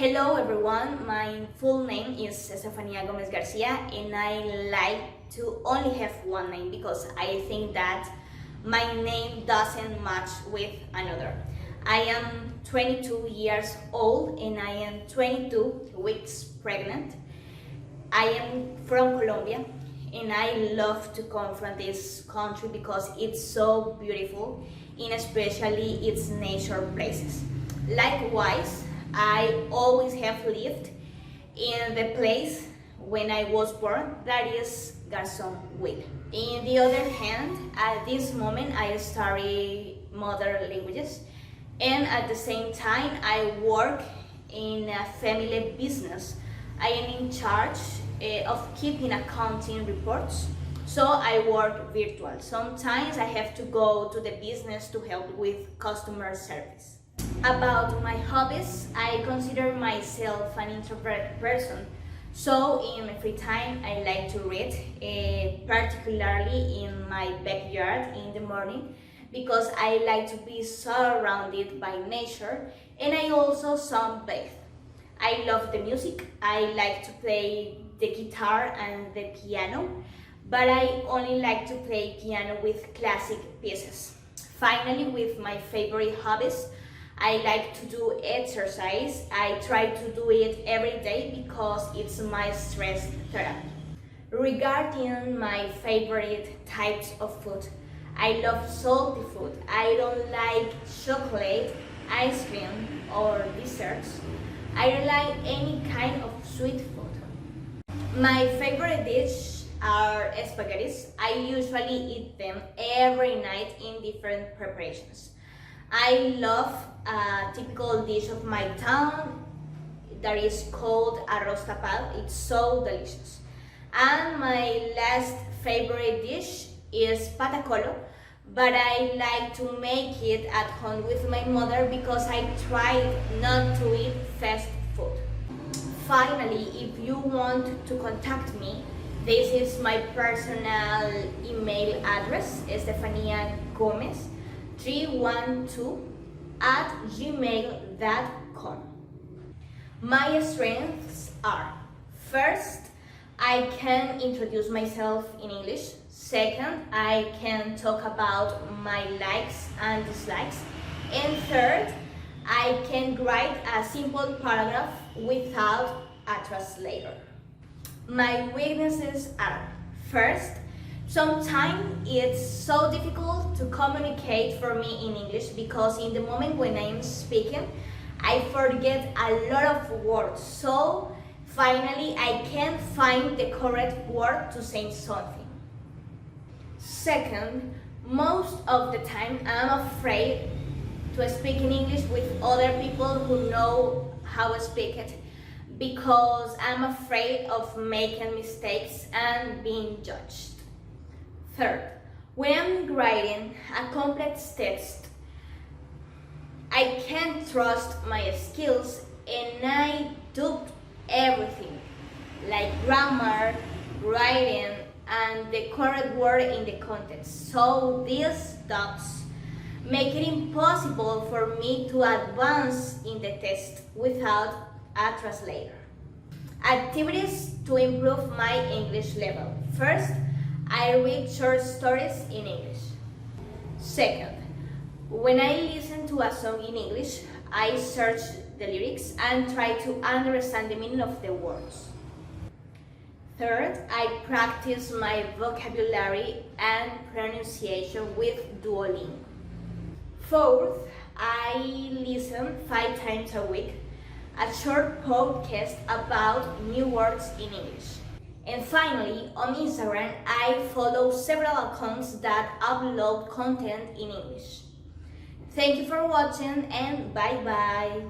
Hello everyone, my full name is Stefanya Gómez García and I like to only have one name because I think that my name doesn't match with another. I am 22 years old and I am 22 weeks pregnant. I am from Colombia and I love to come from this country because it's so beautiful and especially its nature places. Likewise, I always have lived in the place when I was born, that is García. In the other hand, at this moment I study modern languages and at the same time I work in a family business. I am in charge of keeping accounting reports, so I work virtual. Sometimes I have to go to the business to help with customer service. About my hobbies, I consider myself an introvert person. So in my free time, I like to read, particularly in my backyard in the morning, because I like to be surrounded by nature, and I also sunbathe. I love the music. I like to play the guitar and the piano, but I only like to play piano with classic pieces. Finally, with my favorite hobbies, I like to do exercise. I try to do it every day because it's my stress therapy. Regarding my favorite types of food, I love salty food. I don't like chocolate, ice cream, or desserts. I don't like any kind of sweet food. My favorite dish are spaghettis. I usually eat them every night in different preparations. I love a typical dish of my town that is called arroz tapado. It's so delicious. And my last favorite dish is patacolo, but I like to make it at home with my mother because I tried not to eat fast food. Finally, if you want to contact me, this is my personal email address, Stefanya Gómez 312@gmail.com. My strengths are: first, I can introduce myself in English. Second, I can talk about my likes and dislikes. And third, I can write a simple paragraph without a translator. My weaknesses are: first, sometimes it's so difficult to communicate for me in English because in the moment when I'm speaking, I forget a lot of words. So finally, I can't find the correct word to say something. Second, most of the time I'm afraid to speak in English with other people who know how to speak it because I'm afraid of making mistakes and being judged. Third, when I'm writing a complex text, I can't trust my skills and I do everything, like grammar, writing, and the correct word in the context. So these doubts make it impossible for me to advance in the test without a translator. Activities to improve my English level. First, I read short stories in English. Second, when I listen to a song in English, I search the lyrics and try to understand the meaning of the words. Third, I practice my vocabulary and pronunciation with Duolingo. Fourth, I listen 5 times a week a short podcast about new words in English. And finally, on Instagram, I follow several accounts that upload content in English. Thank you for watching and bye bye!